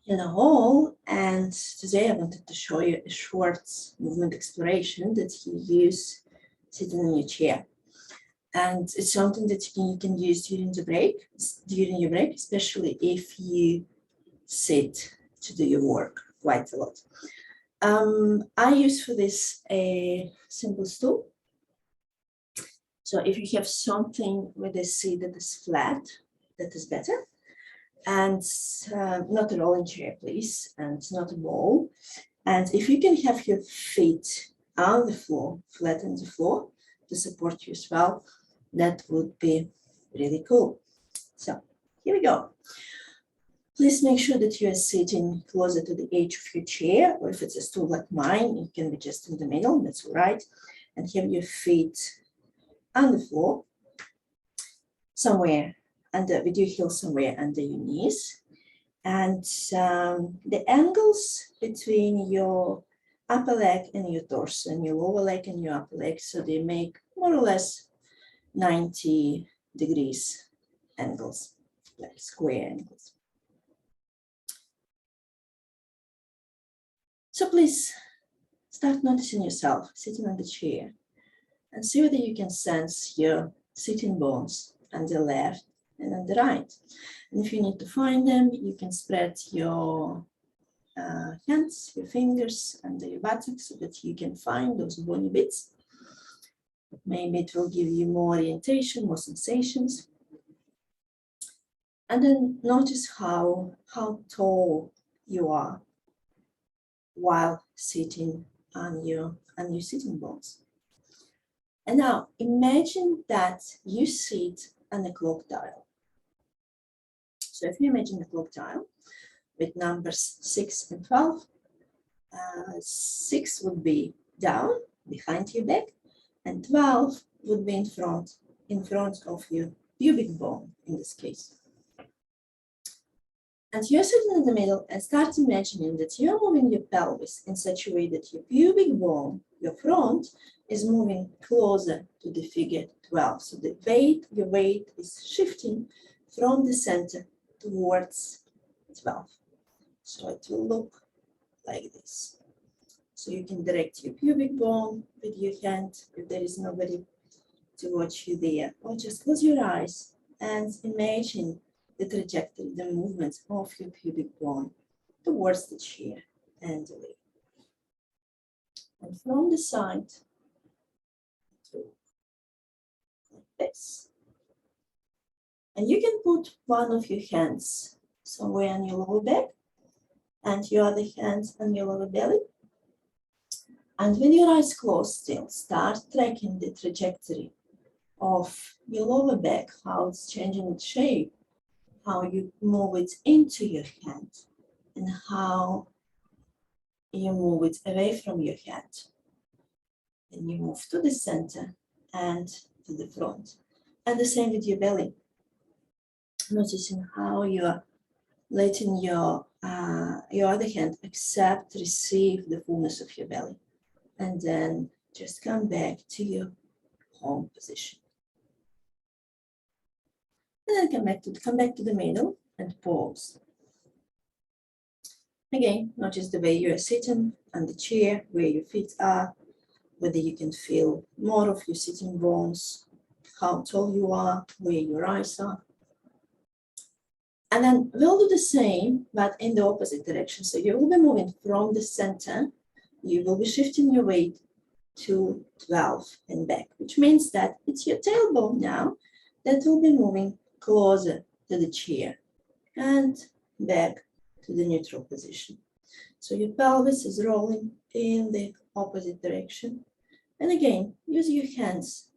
Hello all, and today I wanted to show you a short movement exploration that you use sitting in your chair. And it's something that you can use during your break, especially if you sit to do your work quite a lot. I use for this a simple stool. So if you have something with a seat that is flat, that is better. And not a rolling chair, please, and not a wall. And if you can have your feet on the floor, flat on the floor, to support you as well, that would be really cool. So here we go. Please make sure that you are sitting closer to the edge of your chair, or if it's a stool like mine, you can be just in the middle, that's all right. And have your feet on the floor, somewhere with your heels somewhere under your knees. And the angles between your upper leg and your torso and your lower leg and your upper leg, so they make more or less 90 degrees angles, like square angles. So please start noticing yourself sitting on the chair and see whether you can sense your sitting bones on the left and on the right. And if you need to find them, you can spread your hands, your fingers under your buttocks so that you can find those bony bits. Maybe it will give you more orientation, more sensations. And then notice how tall you are while sitting on your sitting bones. And now imagine that you sit on a clock dial. So if you imagine a clock dial with numbers 6 and 12, 6 would be down behind your back, and 12 would be in front of your pubic bone in this case. And you're sitting in the middle and start imagining that you're moving your pelvis in such a way that your pubic bone, your front, is moving closer to the figure 12. So your weight is shifting from the center towards 12. So it will look like this. So you can direct your pubic bone with your hand if there is nobody to watch you there. Or just close your eyes and imagine the trajectory, the movement of your pubic bone towards the chair and away. And from the side, like this. And you can put one of your hands somewhere on your lower back and your other hand on your lower belly. And with your eyes closed still, start tracking the trajectory of your lower back, how it's changing its shape, how you move it into your hand, and how you move it away from your hand. And you move to the center and to the front. And the same with your belly. Noticing how you're letting your other hand accept, receive the fullness of your belly. And then just come back to your home position. And then come back to the middle and pause. Again, notice the way you are sitting on the chair, where your feet are, whether you can feel more of your sitting bones, how tall you are, where your eyes are. And then we'll do the same, but in the opposite direction. So you will be moving from the center, you will be shifting your weight to 12 and back, which means that it's your tailbone now that will be moving closer to the chair and back to the neutral position. So your pelvis is rolling in the opposite direction. And again, use your hands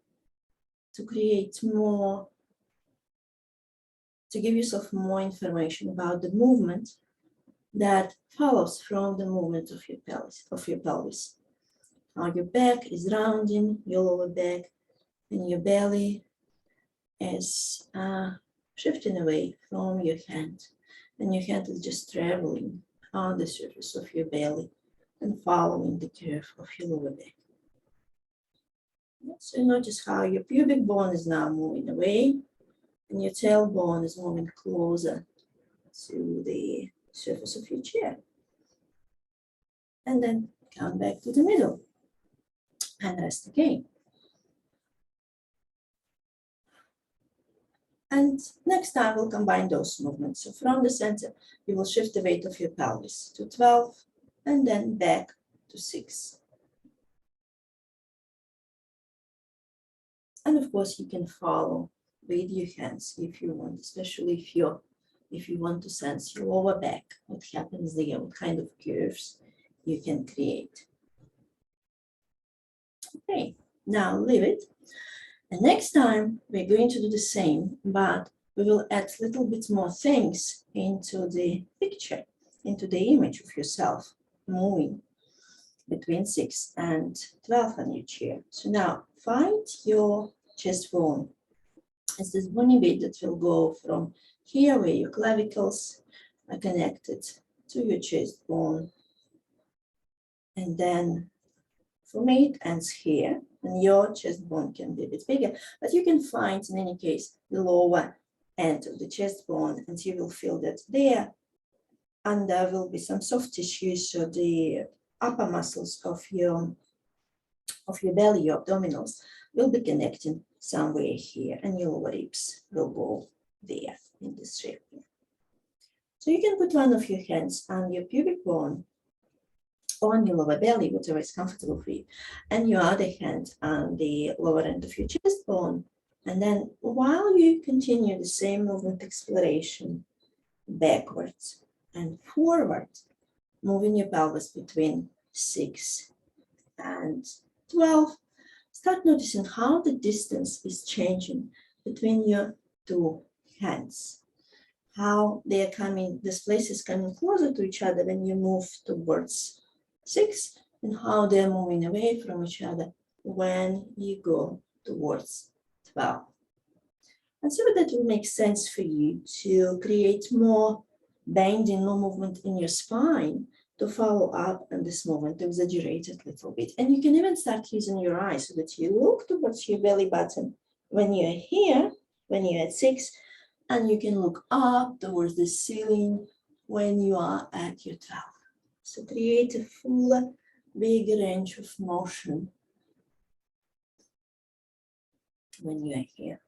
to create more, to give yourself more information about the movement that follows from the movement of your pelvis. How your back is rounding, your lower back, and your belly is shifting away from your hand. And your hand is just traveling on the surface of your belly and following the curve of your lower back. So notice how your pubic bone is now moving away and your tailbone is moving closer to the surface of your chair. And then come back to the middle and rest again. And next time we'll combine those movements. So from the center, you will shift the weight of your pelvis to 12 and then back to 6. And of course, you can follow with your hands if you want, especially if you want to sense your lower back, what happens there, what kind of curves you can create. Okay, now leave it. And next time we're going to do the same, but we will add a little bit more things into the picture, into the image of yourself moving between 6 and 12 on your chair. So now find your chest bone. It's this bony bit that will go from here where your clavicles are connected to your chest bone. And then for me, it ends here, and your chest bone can be a bit bigger, but you can find, in any case, the lower end of the chest bone, and you will feel that there, and there will be some soft tissue, so the upper muscles of your belly, your abdominals, will be connecting somewhere here, and your lower ribs will go there in this shape. So you can put one of your hands on your pubic bone, on your lower belly, whatever is comfortable for you, and your other hand on the lower end of your chest bone. And then while you continue the same movement exploration, backwards and forward, moving your pelvis between 6 and 12, start noticing how the distance is changing between your two hands, how they are coming, this place is coming closer to each other when you move towards 6, and how they're moving away from each other when you go towards 12. And so that will make sense for you to create more bending, more movement in your spine to follow up on this movement, to exaggerate it a little bit. And you can even start using your eyes so that you look towards your belly button when you're here, when you're at 6, and you can look up towards the ceiling when you are at your 12. So create a fuller, bigger range of motion when you are here.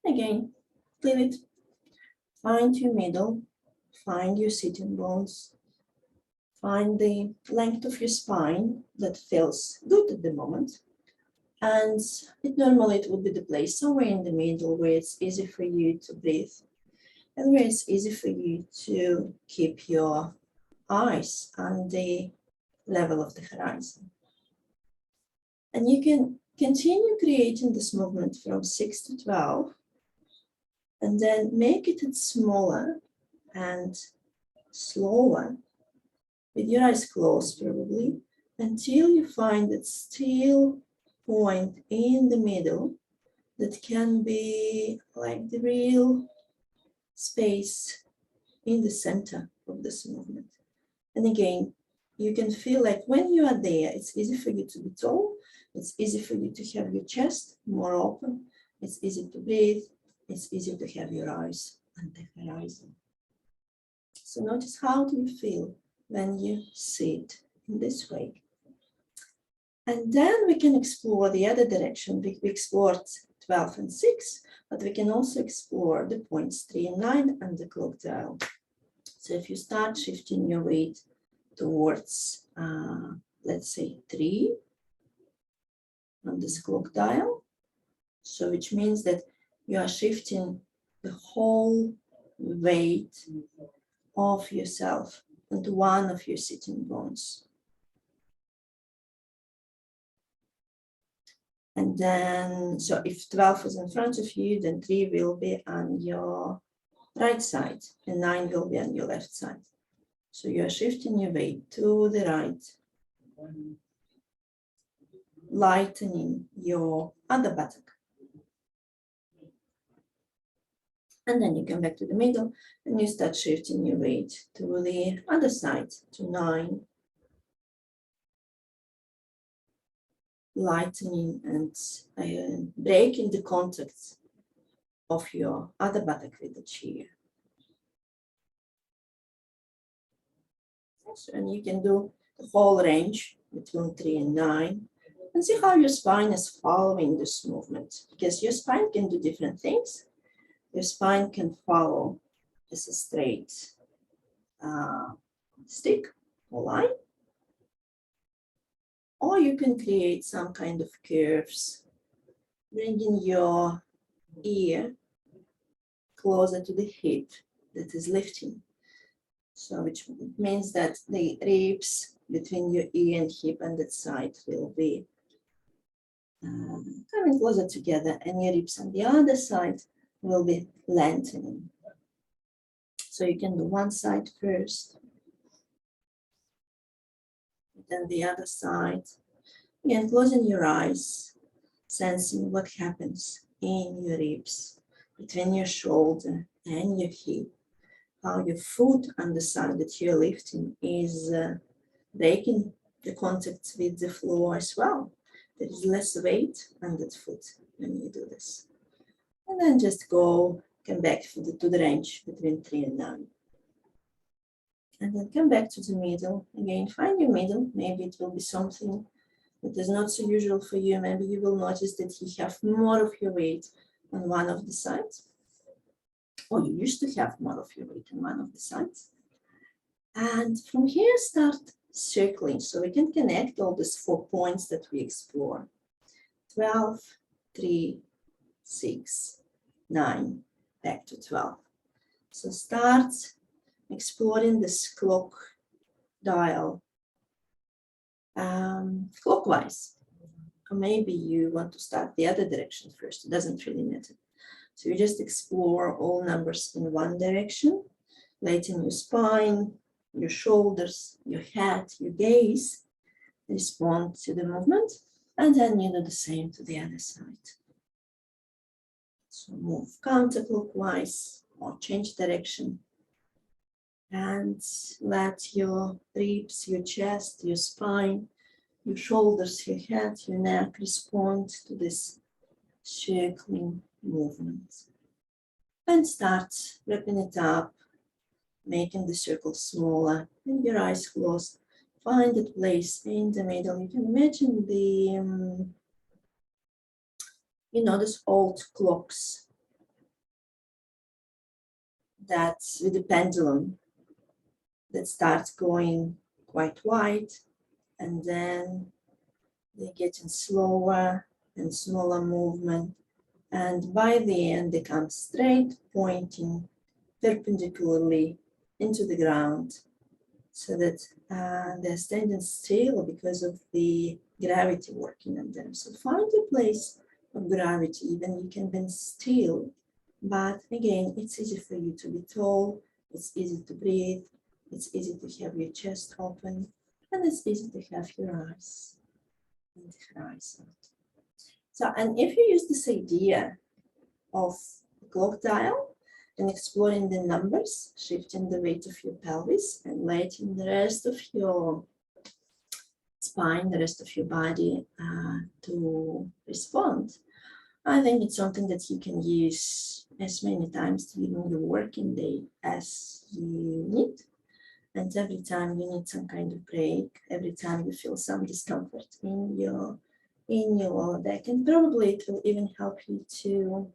Again, leave it. Find your middle, find your sitting bones, find the length of your spine that feels good at the moment. And normally it would be the place somewhere in the middle where it's easy for you to breathe and where it's easy for you to keep your eyes on the level of the horizon. And you can continue creating this movement from 6 to 12, and then make it smaller and slower with your eyes closed probably, until you find that still point in the middle that can be like the real space in the center of this movement. And again, you can feel like when you are there, it's easy for you to be tall, it's easy for you to have your chest more open, it's easy to breathe, it's easy to have your eyes on the horizon. So notice, how do you feel when you sit in this way? And then we can explore the other direction. We explored 12 and 6, but we can also explore the points 3 and 9 and the clock dial. So if you start shifting your weight towards, let's say 3 on this clock dial, so which means that you are shifting the whole weight of yourself into one of your sitting bones. And then, so if 12 is in front of you, then 3 will be on your right side and 9 will be on your left side. So you are shifting your weight to the right, lightening your other buttock. And then you come back to the middle and you start shifting your weight to the other side, to 9. Lightening and breaking the contacts of your other buttock with the chair. So, and you can do the whole range between 3 and 9 and see how your spine is following this movement, because your spine can do different things. Your spine can follow as a straight stick or line, or you can create some kind of curves, bringing your ear closer to the hip that is lifting. So which means that the ribs between your ear and hip and that side will be coming closer together, and your ribs on the other side will be lengthening. So you can do one side first, then the other side. Again, closing your eyes, sensing what happens in your ribs, between your shoulder and your hip, how your foot on the side that you're lifting is breaking the contact with the floor as well. There is less weight on that foot when you do this. And then just come back to the range between 3 and 9. And then come back to the middle. Again, find your middle. Maybe it will be something that is not so usual for you. Maybe you will notice that you have more of your weight on one of the sides, or you used to have more of your weight on one of the sides. And from here, start circling. So we can connect all these 4 points that we explore. 12, 3, 6, 9, back to 12. So start exploring this clock dial clockwise. Or maybe you want to start the other direction first. It doesn't really matter. So you just explore all numbers in one direction, letting your spine, your shoulders, your head, your gaze respond to the movement, and then you do the same to the other side. So move counterclockwise or change direction, and let your ribs, your chest, your spine, your shoulders, your head, your neck respond to this circling movement. And start wrapping it up, making the circle smaller, and your eyes closed. Find a place in the middle. You can imagine the, these old clocks that's with the pendulum that starts going quite wide, and then they're getting slower and smaller movement. And by the end, they come straight, pointing perpendicularly into the ground, so that they're standing still because of the gravity working on them. So find a place of gravity, even you can be still, but again, it's easy for you to be tall, it's easy to breathe, it's easy to have your chest open, and it's easy to have your eyes and the horizon. So, and if you use this idea of the clock dial and exploring the numbers, shifting the weight of your pelvis and letting the rest of your spine, the rest of your body to respond, I think it's something that you can use as many times during your working day as you need. And every time you need some kind of break, every time you feel some discomfort in your lower back, and probably it will even help you to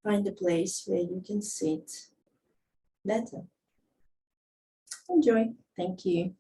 find a place where you can sit better. Enjoy. Thank you.